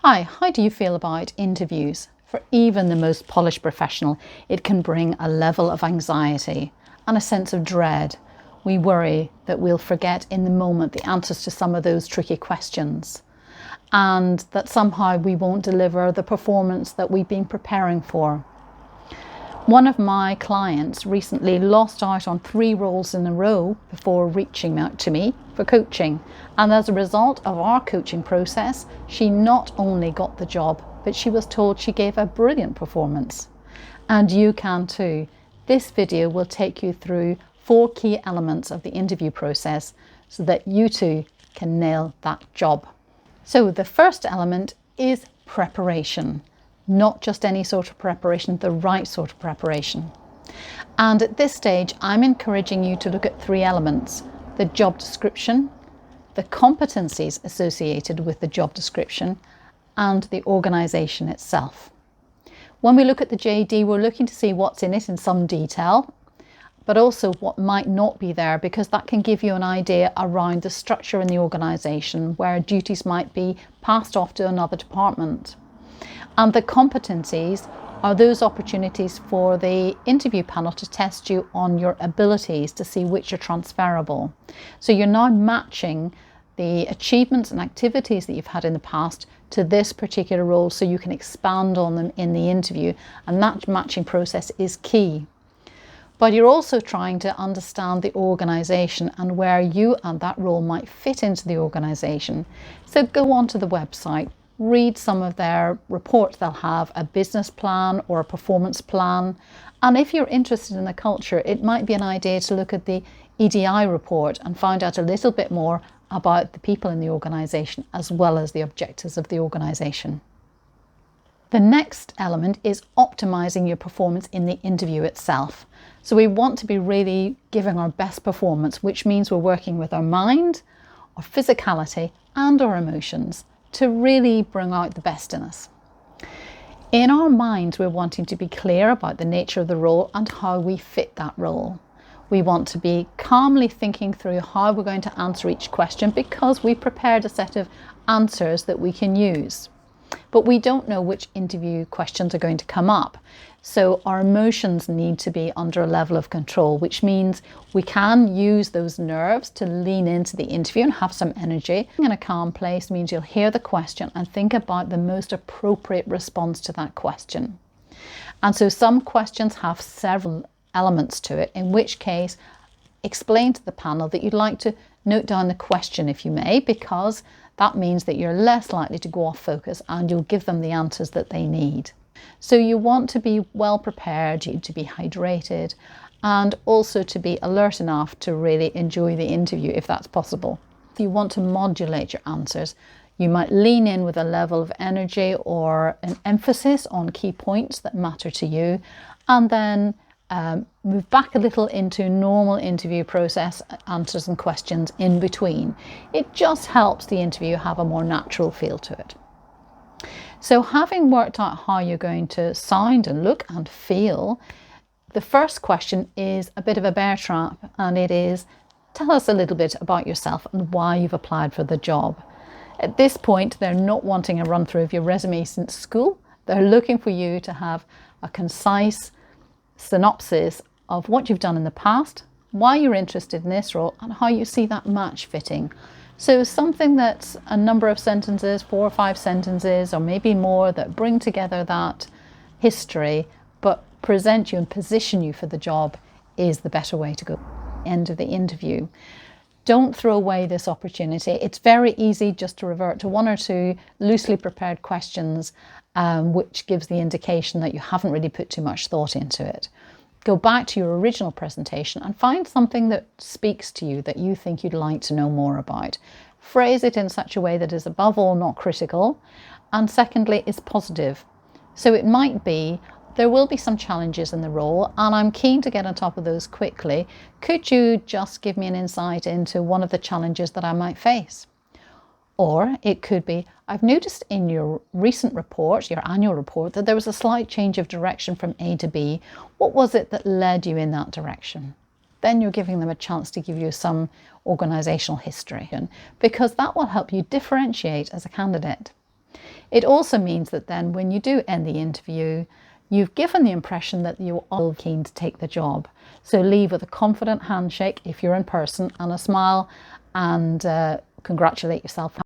Hi, how do you feel about interviews? For even the most polished professional, it can bring a level of anxiety and a sense of dread. We worry that we'll forget in the moment the answers to some of those tricky questions, and that somehow we won't deliver the performance that we've been preparing for. One of my clients recently lost out on 3 roles in a row before reaching out to me for coaching. And as a result of our coaching process, she not only got the job, but she was told she gave a brilliant performance. And you can too. This video will take you through 4 key elements of the interview process so that you too can nail that job. So the first element is preparation. Not just any sort of preparation, the right sort of preparation. And at this stage, I'm encouraging you to look at 3 elements: the job description, the competencies associated with the job description, and the organisation itself. When we look at the JD, we're looking to see what's in it in some detail, but also what might not be there, because that can give you an idea around the structure in the organisation where duties might be passed off to another department. And the competencies are those opportunities for the interview panel to test you on your abilities to see which are transferable. So you're now matching the achievements and activities that you've had in the past to this particular role so you can expand on them in the interview, and that matching process is key. But you're also trying to understand the organisation and where you and that role might fit into the organisation. So go onto the website, read some of their reports. They'll have a business plan or a performance plan. And if you're interested in the culture, it might be an idea to look at the EDI report and find out a little bit more about the people in the organisation as well as the objectives of the organisation. The next element is optimising your performance in the interview itself. So we want to be really giving our best performance, which means we're working with our mind, our physicality and our emotions to really bring out the best in us. In our minds, we're wanting to be clear about the nature of the role and how we fit that role. We want to be calmly thinking through how we're going to answer each question because we prepared a set of answers that we can use. But we don't know which interview questions are going to come up. So our emotions need to be under a level of control, which means we can use those nerves to lean into the interview and have some energy. In a calm place means you'll hear the question and think about the most appropriate response to that question. And so some questions have several elements to it, in which case explain to the panel that you'd like to note down the question if you may, because that means that you're less likely to go off focus and you'll give them the answers that they need. So you want to be well prepared, to be hydrated, and also to be alert enough to really enjoy the interview if that's possible. If you want to modulate your answers, you might lean in with a level of energy or an emphasis on key points that matter to you, and then move back a little into normal interview process answers and questions in between. It just helps the interview have a more natural feel to it. So having worked out how you're going to sound and look and feel, the first question is a bit of a bear trap, and it is, tell us a little bit about yourself and why you've applied for the job. At this point, they're not wanting a run through of your resume since school. They're looking for you to have a concise synopsis of what you've done in the past, why you're interested in this role, and how you see that match fitting. So something that's a number of sentences, 4 or 5 sentences, or maybe more, that bring together that history, but present you and position you for the job is the better way to go. End of the interview. Don't throw away this opportunity. It's very easy just to revert to 1 or 2 loosely prepared questions, which gives the indication that you haven't really put too much thought into it. Go back to your original presentation and find something that speaks to you that you think you'd like to know more about. Phrase it in such a way that is above all not critical, and secondly is positive. So it might be, there will be some challenges in the role and I'm keen to get on top of those quickly. Could you just give me an insight into one of the challenges that I might face? Or it could be, I've noticed in your recent report, your annual report, that there was a slight change of direction from A to B. What was it that led you in that direction? Then you're giving them a chance to give you some organisational history, because that will help you differentiate as a candidate. It also means that then when you do end the interview, you've given the impression that you're all keen to take the job. So leave with a confident handshake if you're in person and a smile, and congratulate yourself.